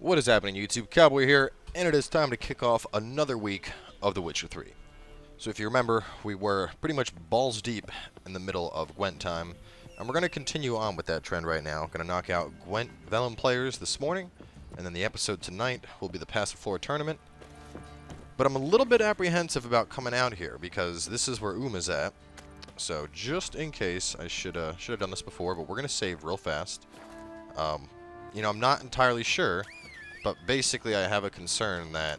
What is happening, YouTube? Cowboy here, and it is time to kick off another week of The Witcher 3. So if you remember, we were pretty much balls deep in the middle of Gwent time, and we're going to continue on with that trend right now. Going to knock out Gwent Velen players this morning, and then the episode tonight will be the Passive Floor Tournament. But I'm a little bit apprehensive about coming out here, because this is where Uma's at. So just in case, I should have done this before, but we're going to save real fast. You know, I'm not entirely sure, but basically I have a concern that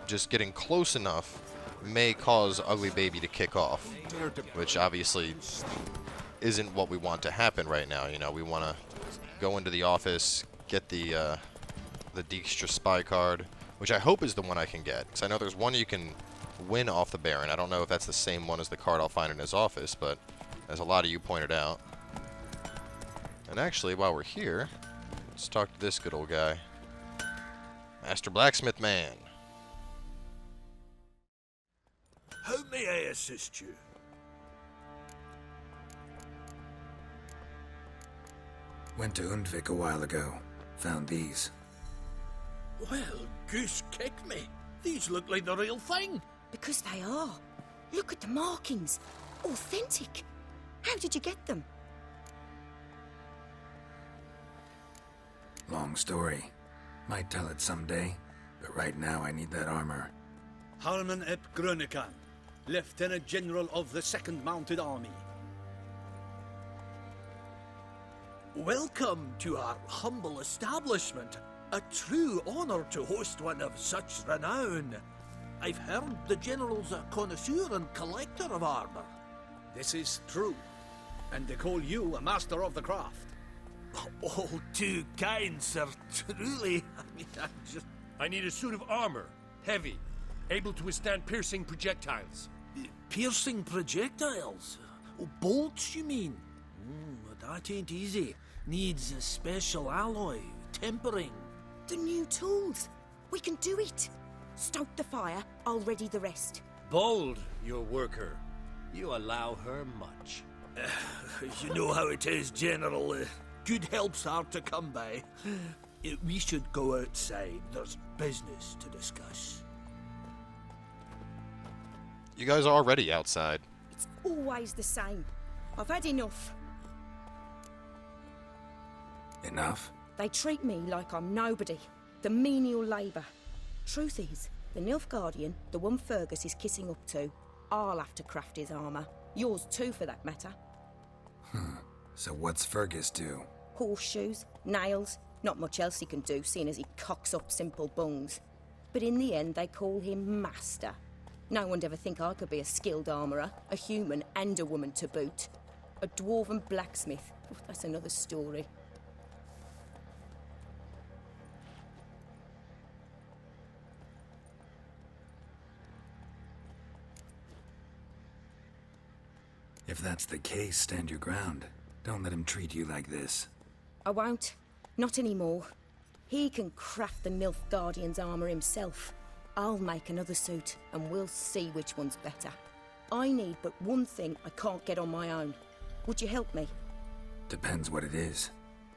just getting close enough may cause Ugly Baby to kick off, which obviously isn't what we want to happen right now. You know, we want to go into the office, get the Dijkstra spy card, which I hope is the one I can get, because I know there's one you can win off the Baron. I don't know if that's the same one as the card I'll find in his office, but as a lot of you pointed out. And actually, while we're here, let's talk to this good old guy. Master Blacksmith Man. How may I assist you? Went to Undvik a while ago. Found these. Well, goose kick me. These look like the real thing. Because they are. Look at the markings. Authentic. How did you get them? Long story. Might tell it someday, but right now I need that armor. Harman ep Grunican, Lieutenant General of the 2nd Mounted Army. Welcome to our humble establishment. A true honor to host one of such renown. I've heard the General's a connoisseur and collector of armor. This is true, and they call you a master of the craft. All too kind, sir, truly. I need a suit of armor, heavy, able to withstand piercing projectiles. Piercing projectiles? Oh, bolts, you mean? That ain't easy. Needs a special alloy, tempering. The new tools. We can do it. Stoke the fire, I'll ready the rest. Bold, your worker. You allow her much. You know how it is, General. Good help's hard to come by. We should go outside. There's business to discuss. You guys are already outside. It's always the same. I've had enough. Enough? They treat me like I'm nobody. The menial labour. Truth is, the Nilfgaardian, the one Fergus is kissing up to, I'll have to craft his armour. Yours too, for that matter. So what's Fergus do? Horseshoes, nails, not much else he can do, seeing as he cocks up simple bungs. But in the end, they call him Master. No one'd ever think I could be a skilled armourer, a human and a woman to boot. A dwarven blacksmith, that's another story. If that's the case, stand your ground. Don't let him treat you like this. I won't. Not anymore. He can craft the Nilfgaardian's armour himself. I'll make another suit, and we'll see which one's better. I need but one thing I can't get on my own. Would you help me? Depends what it is.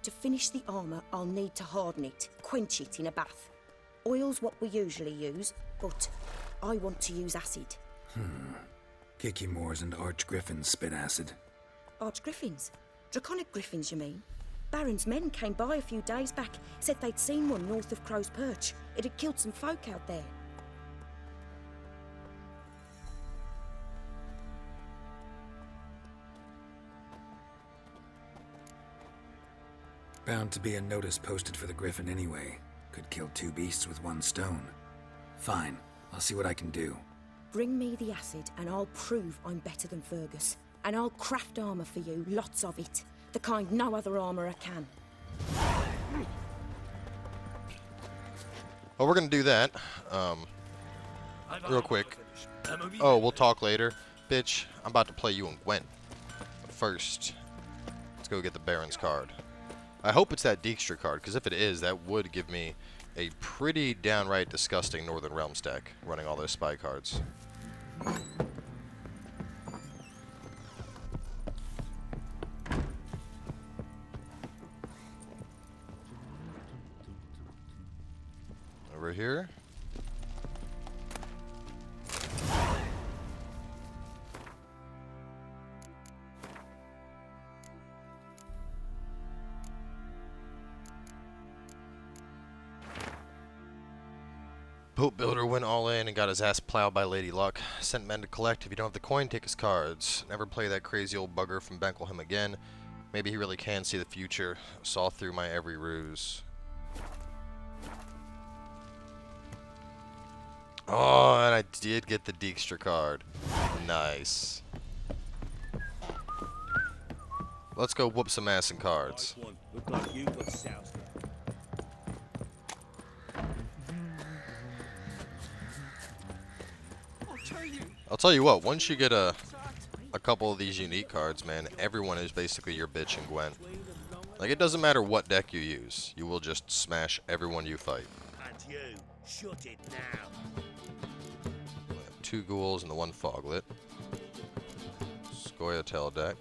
To finish the armour, I'll need to harden it, quench it in a bath. Oil's what we usually use, but I want to use acid. Kicky Moors and Archgriffins spit acid. Archgriffins? Draconic griffins, you mean? Baron's men came by a few days back, said they'd seen one north of Crow's Perch. It had killed some folk out there. Bound to be a notice posted for the Griffin anyway. Could kill 2 beasts with 1 stone. Fine, I'll see what I can do. Bring me the acid and I'll prove I'm better than Fergus. And I'll craft armour for you, lots of it. The kind no other armourer can. Well, we're going to do that. Real quick. Oh, we'll talk later. Bitch, I'm about to play you in Gwent. But first, let's go get the Baron's card. I hope it's that Dijkstra card, because if it is, that would give me a pretty downright disgusting Northern Realms deck, running all those spy cards. Over here. Boat builder went all in and got his ass plowed by Lady Luck. Sent men to collect. If you don't have the coin, take his cards. Never play that crazy old bugger from Benkelheim again. Maybe he really can see the future. Saw through my every ruse. Oh, and I did get the Dijkstra card. Nice. Let's go whoop some ass in cards. Look like you got soused. I'll tell you what, once you get a couple of these unique cards, man, everyone is basically your bitch in Gwent. Like, it doesn't matter what deck you use. You will just smash everyone you fight. And you, shut it now. 2 ghouls and the 1 foglet. Scoia'tael deck.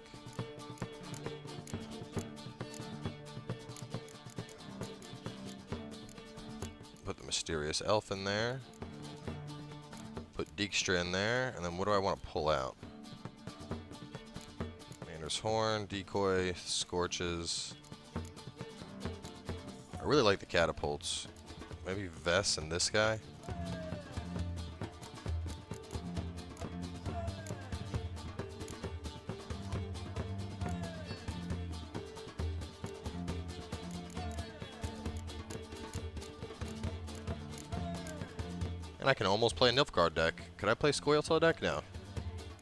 Put the mysterious elf in there. Put Dijkstra in there, and then what do I want to pull out? Commander's Horn, Decoy, Scorches. I really like the catapults. Maybe Vess and this guy. And I can almost play a Nilfgaard deck. Could I play Scoia'tael deck? No.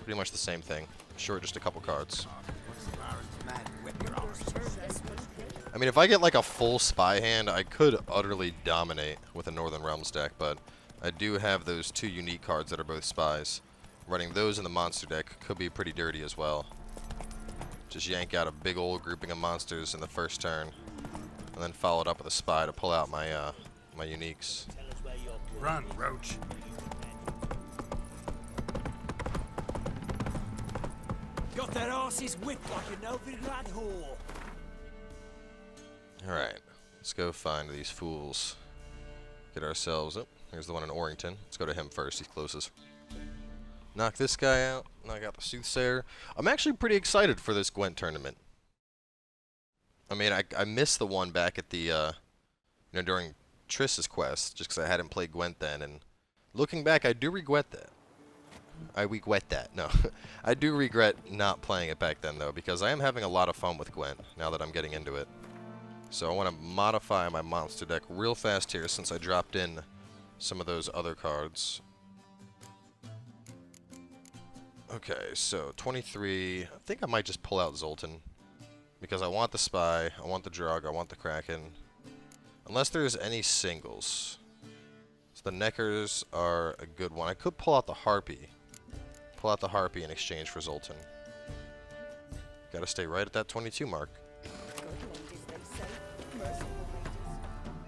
Pretty much the same thing. Sure, just a couple cards. I mean, if I get like a full spy hand, I could utterly dominate with a Northern Realms deck, but I do have those 2 unique cards that are both spies. Running those in the monster deck could be pretty dirty as well. Just yank out a big old grouping of monsters in the first turn, and then follow it up with a spy to pull out my my uniques. Run, Roach. Got that arse's whipped like an elven lad whore. Alright, let's go find these fools. Get ourselves... Oh, here's the one in Orrington. Let's go to him first, he's closest. Knock this guy out, knock out the Soothsayer. I'm actually pretty excited for this Gwent tournament. I mean, I missed the one back at the, you know, during Triss's quest, just because I hadn't played Gwent then, and looking back, I do regret that. No. I do regret not playing it back then, though, because I am having a lot of fun with Gwent, now that I'm getting into it. So I want to modify my monster deck real fast here, since I dropped in some of those other cards. Okay, so 23, I think I might just pull out Zoltan, because I want the Spy, I want the Drug, I want the Kraken. Unless there's any singles. So the Neckers are a good one. I could pull out the Harpy. Pull out the Harpy in exchange for Zoltan. Gotta stay right at that 22 mark.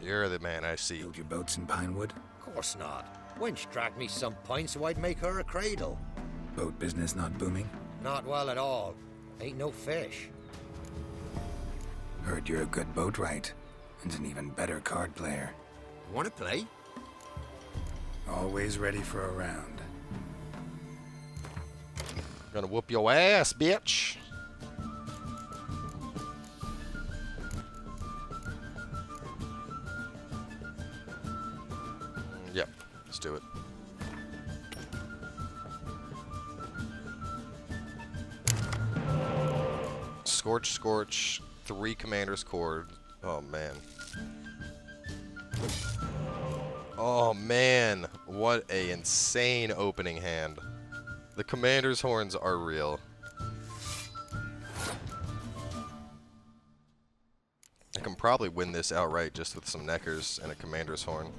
You're the man I see. Build your boats in Pinewood? Course not. Wench dragged me some pints so I'd make her a cradle. Boat business not booming? Not well at all. Ain't no fish. Heard you're a good boatwright, and an even better card player. Wanna play? Always ready for a round. Gonna whoop your ass, bitch! Yep, let's do it. Scorch, Scorch, 3 Commander's Cord. Oh, man. Oh, man. What a insane opening hand. The Commander's Horns are real. I can probably win this outright just with some Neckers and a Commander's Horn.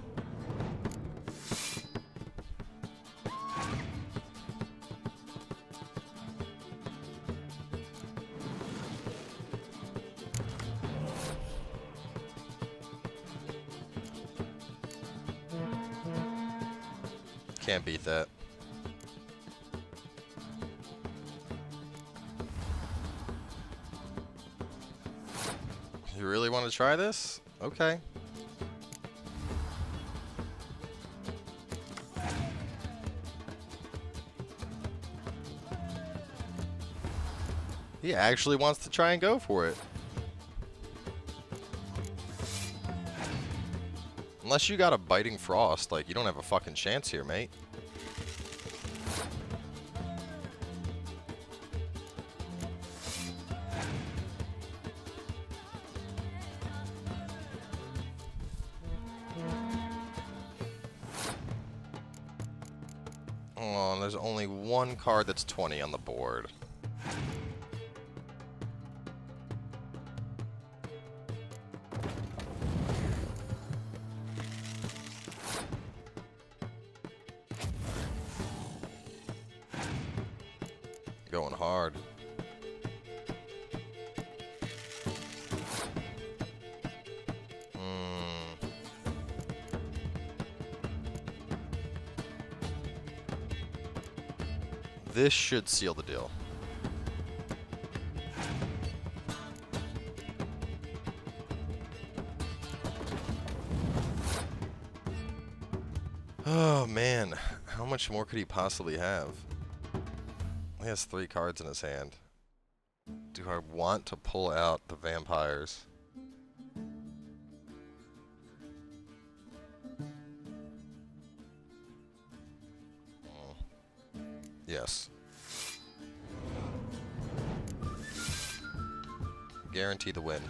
Can't beat that. You really want to try this? Okay. He actually wants to try and go for it. Unless you got a biting frost, like, you don't have a fucking chance here, mate. Oh, and there's only one card that's 20 on the board. Going hard. This should seal the deal. Oh man, how much more could he possibly have? He has 3 cards in his hand. Do I want to pull out the vampires? Yes. Guarantee the win.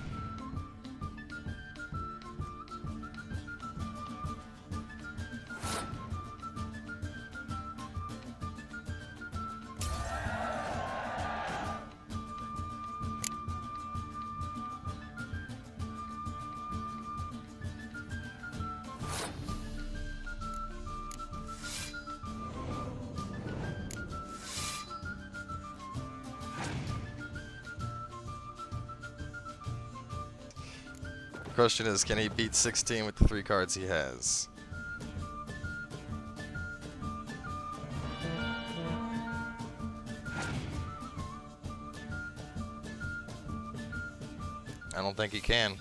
Question is, can he beat 16 with the 3 cards he has? I don't think he can.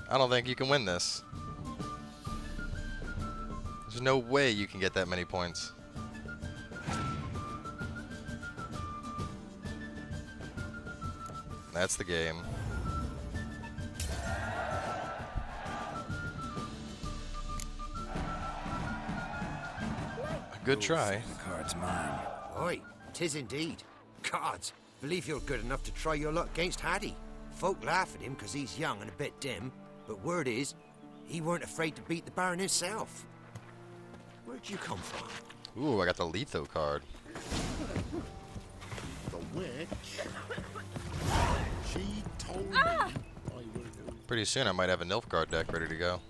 I don't think you can win this. There's no way you can get that many points. That's the game. Good try. The card's mine. Aye, 'tis indeed. Cards, believe you're good enough to try your luck against Hattie. Folk laugh at him 'cause he's young and a bit dim, but word is, he weren't afraid to beat the Baron himself. Where'd you come from? Ooh, I got the Letho card. The witch. She told me I would. Pretty soon I might have a Nilfgaard deck ready to go.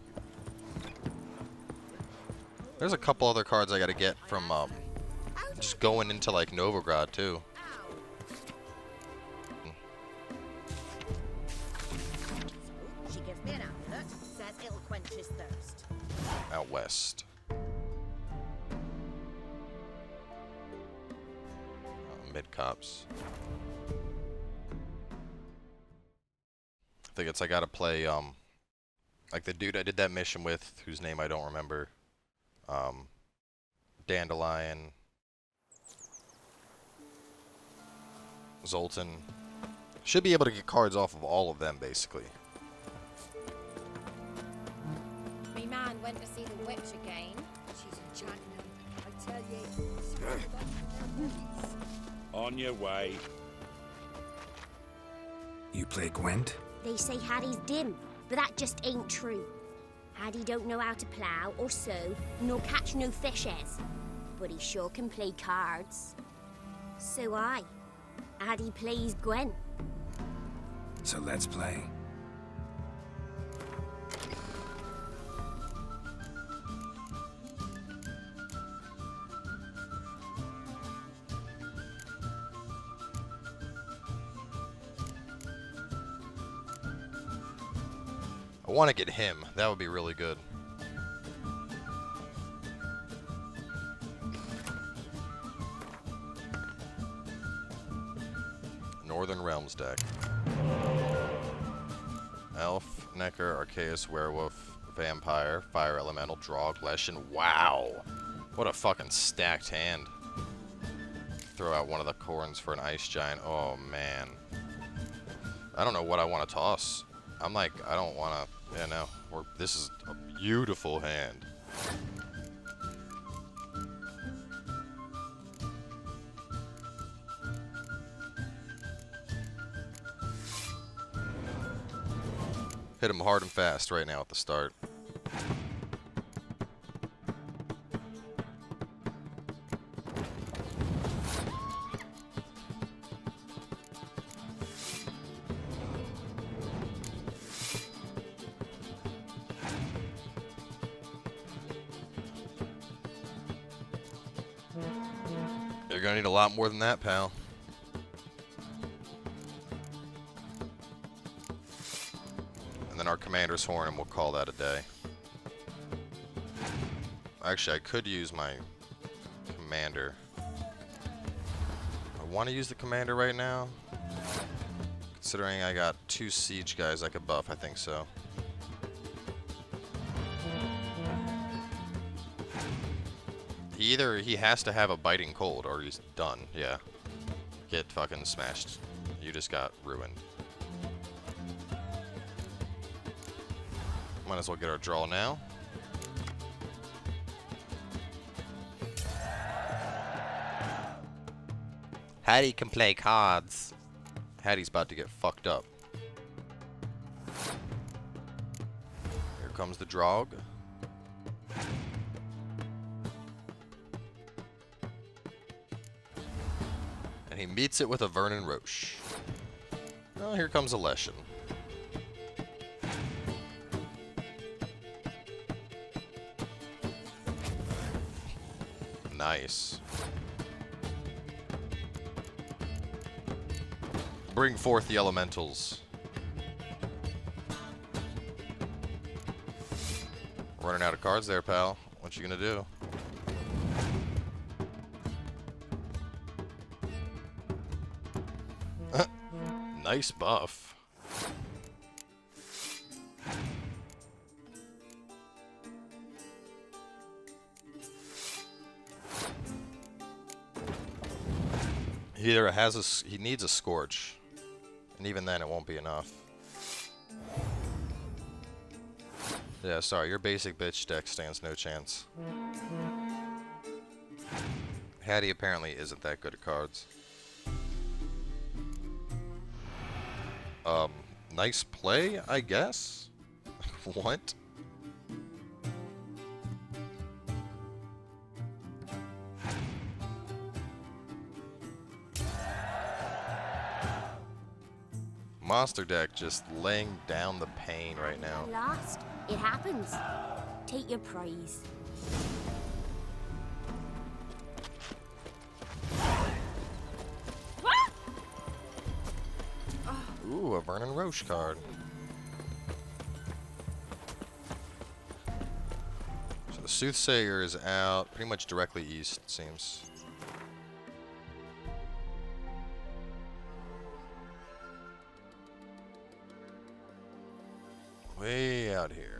There's a couple other cards I gotta get from just going into like Novigrad too. She gives me an amulet, says it'll quench his thirst. Out west. Mid cops. I think it's I gotta play like the dude I did that mission with, whose name I don't remember. Dandelion, Zoltan. Should be able to get cards off of all of them, basically. Me man went to see the witch again. She's enchanting. I tell you. On your way. You play Gwent? They say Hattie's dim, but that just ain't true. Hattie don't know how to plough or sow, nor catch no fishes. But he sure can play cards. So Hattie plays Gwent. So let's play. I want to get him. That would be really good. Northern Realms deck. Elf, Necker, Arceus, Werewolf, Vampire, Fire Elemental, Draw, Leshen. Wow! What a fucking stacked hand. throw out one of the corns for an ice giant. Oh, man. I don't know what I want to toss. I'm like, I don't want to, you know, this is a beautiful hand. Hit him hard and fast right now at the start. You're gonna need a lot more than that, pal. And then our commander's horn, and we'll call that a day. Actually, I could use my commander. I want to use the commander right now. Considering I got 2 siege guys I could buff, I think so. Either he has to have a biting cold or he's done. Yeah. Get fucking smashed. You just got ruined. Might as well get our draw now. Hattie can play cards. Hattie's about to get fucked up. Here comes the Drog. And he meets it with a Vernon Roche. Oh, here comes a Leshen. Nice. Bring forth the elementals. Running out of cards there, pal. What you gonna do? Nice buff. He either has he needs a Scorch, and even then it won't be enough. Yeah, sorry, your basic bitch deck stands no chance. Hattie apparently isn't that good at cards. Nice play, I guess? What? Monster deck just laying down the pain right now. Last, it happens. Take your praise. Ooh, a Vernon Roche card. So the Soothsayer is out pretty much directly east, it seems. Way out here.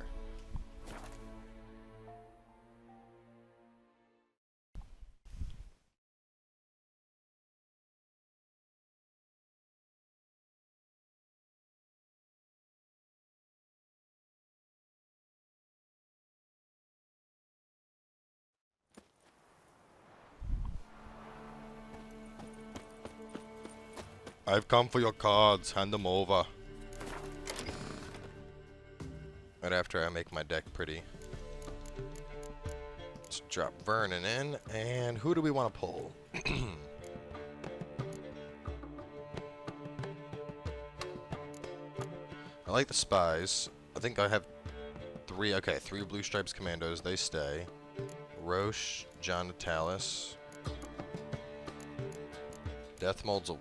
I've come for your cards. Hand them over. Right after I make my deck pretty. Let's drop Vernon in. And who do we want to pull? I like the spies. I think I have 3. Okay, 3 Blue Stripes Commandos. They stay. Roche, John Natalis. Death Mold's a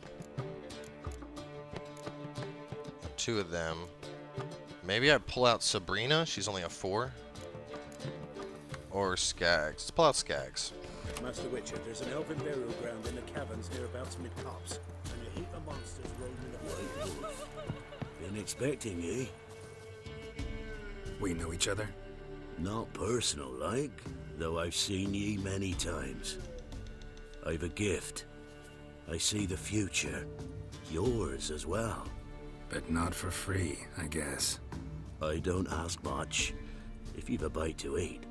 2 of them. Maybe I pull out Sabrina. She's only a 4. Or Skags. Let's pull out Skags. Master Witcher, there's an elven burial ground in the caverns hereabouts mid-copse, and a heap of monsters roaming the wolf. Been expecting ye? We know each other? Not personal like, though I've seen ye many times. I've a gift. I see the future. Yours as well. But not for free, I guess. I don't ask much, if you've a bite to eat.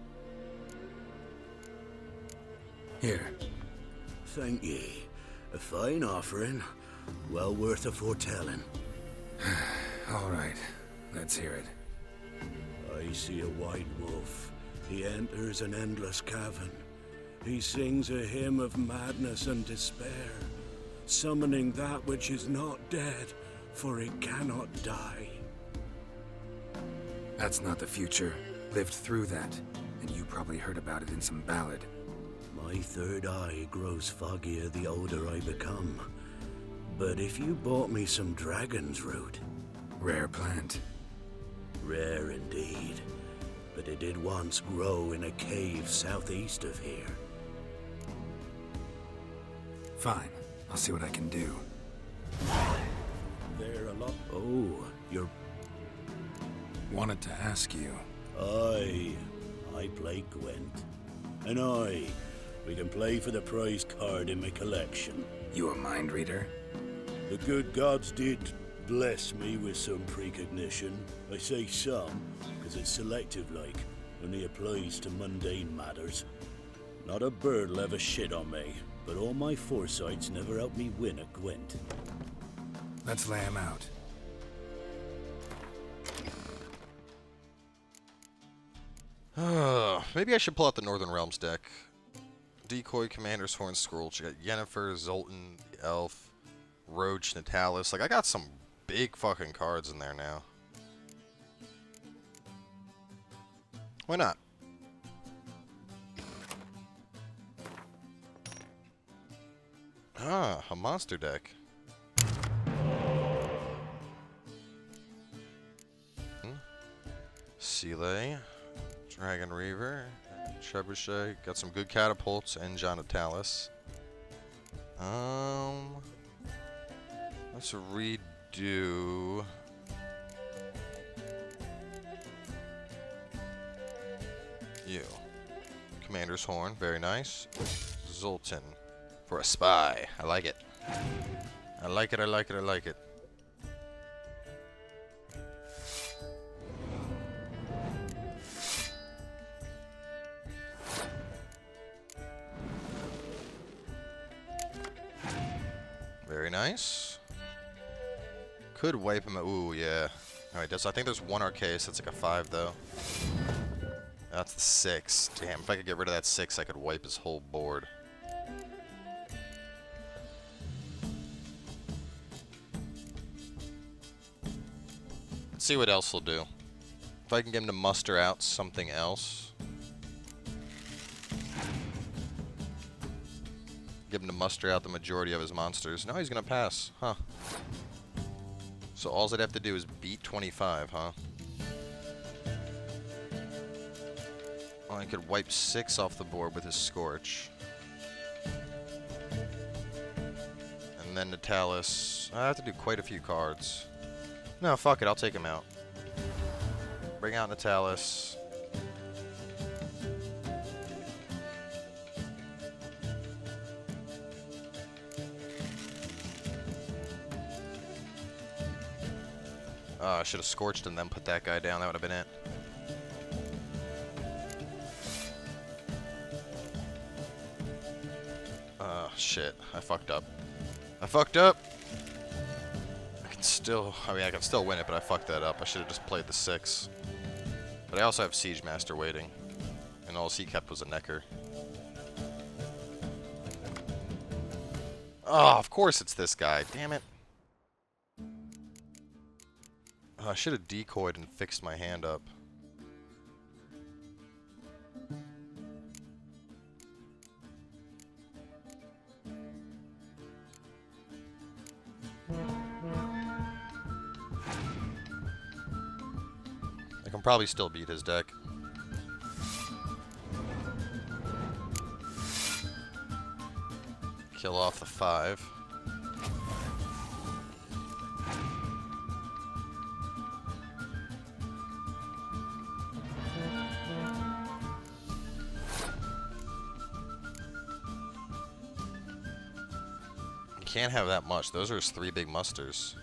Here. Thank ye. A fine offering, well worth a foretelling. All right, let's hear it. I see a white wolf. He enters an endless cavern. He sings a hymn of madness and despair, summoning that which is not dead, for it cannot die. That's not the future. Lived through that, and you probably heard about it in some ballad. My third eye grows foggier the older I become. But if you bought me some dragon's root... Rare plant. Rare indeed. But it did once grow in a cave southeast of here. Fine. I'll see what I can do. There a lot... Oh, you're... Wanted to ask you. I play Gwent. And we can play for the prize card in my collection. You a mind reader? The good gods did bless me with some precognition. I say some, because it's selective-like, only applies to mundane matters. Not a bird'll ever shit on me, but all my foresight's never helped me win a Gwent. Let's lay him out. Maybe I should pull out the Northern Realms deck. Decoy, Commander's Horn, Scourge. You got Yennefer, Zoltan, the Elf, Roach, Natalis. Like, I got some big fucking cards in there now. Why not? Ah, a monster deck. Seeley, Dragon Reaver, Trebuchet, got some good catapults, and John Natalis. Let's redo. You. Commander's Horn, very nice. Zoltan for a spy. I like it. I like it, I like it, I like it. Very nice. Could wipe him. Ooh, yeah. Alright, I think there's one Arceus. That's like a 5, though. That's the 6. Damn, if I could get rid of that 6, I could wipe his whole board. Let's see what else he'll do. If I can get him to muster out something else. Get him to muster out the majority of his monsters. No, he's gonna pass. Huh. So all I'd have to do is beat 25, huh? Well, I could wipe 6 off the board with his Scorch. And then Natalis. I have to do quite a few cards. No, fuck it. I'll take him out. Bring out Natalis. I should have scorched and then put that guy down. That would have been it. Shit. I fucked up. I fucked up! I can still win it, but I fucked that up. I should have just played the 6. But I also have Siege Master waiting. And all he kept was a Necker. Oh, of course it's this guy. Damn it. I should have decoyed and fixed my hand up. I can probably still beat his deck. Kill off the 5. can't have that much. Those are his 3 big musters.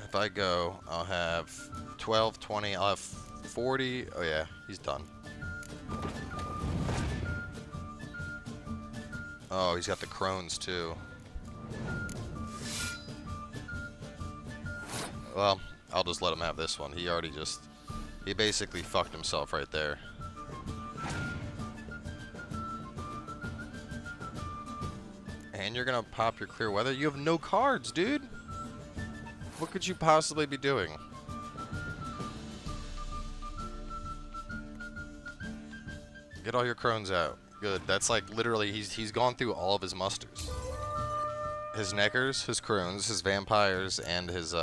If I go, I'll have 12, 20, I'll have 40. Oh yeah, he's done. Oh, he's got the crones too. Well, I'll just let him have this one. He basically fucked himself right there. And you're gonna pop your clear weather? You have no cards, dude! What could you possibly be doing? Get all your crones out. Good. That's like literally he's gone through all of his musters. His neckers, his crones, his vampires, and his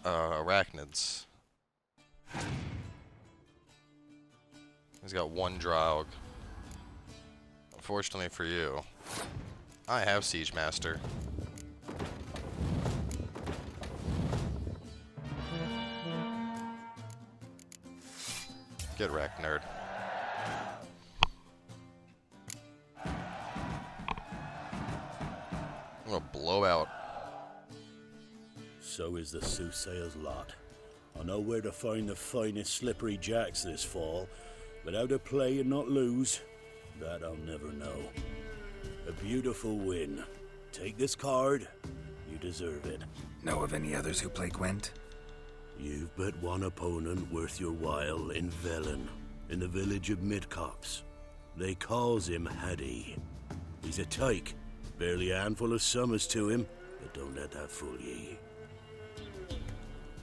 arachnids. He's got 1 Draug. Unfortunately for you, I have Siege Master. Get wrecked, nerd. I'm gonna blow out. So is the soothsayer's lot. I know where to find the finest slippery jacks this fall, but how to play and not lose, that I'll never know. A beautiful win. Take this card. You deserve it. Know of any others who play Gwent? You've but one opponent worth your while in Velen, in the village of Midcops. They calls him Haddy. He's a tyke, barely a handful of summers to him, but don't let that fool ye.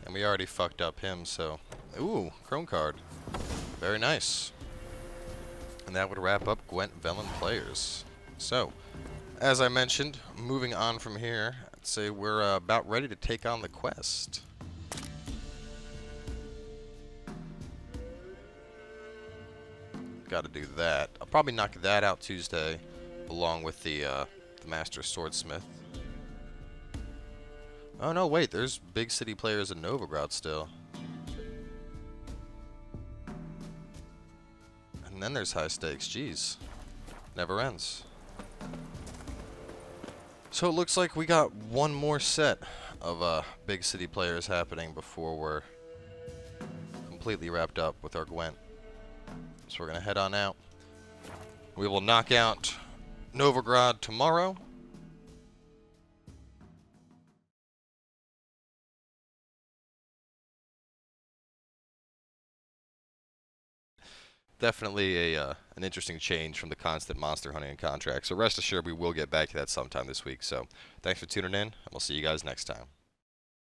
And we already fucked up him, so... Ooh, Chrome card. Very nice. And that would wrap up Gwent Velen players. So, as I mentioned, moving on from here, I'd say we're about ready to take on the quest. Got to do that. I'll probably knock that out Tuesday, along with the Master Swordsmith. Oh no, wait, there's big city players in Novigrad still. And then there's high stakes, jeez. Never ends. So it looks like we got one more set of big city players happening before we're completely wrapped up with our Gwent. So we're going to head on out. We will knock out Novigrad tomorrow. Definitely an interesting change from the constant monster hunting and contracts. So rest assured we will get back to that sometime this week. So thanks for tuning in, and we'll see you guys next time.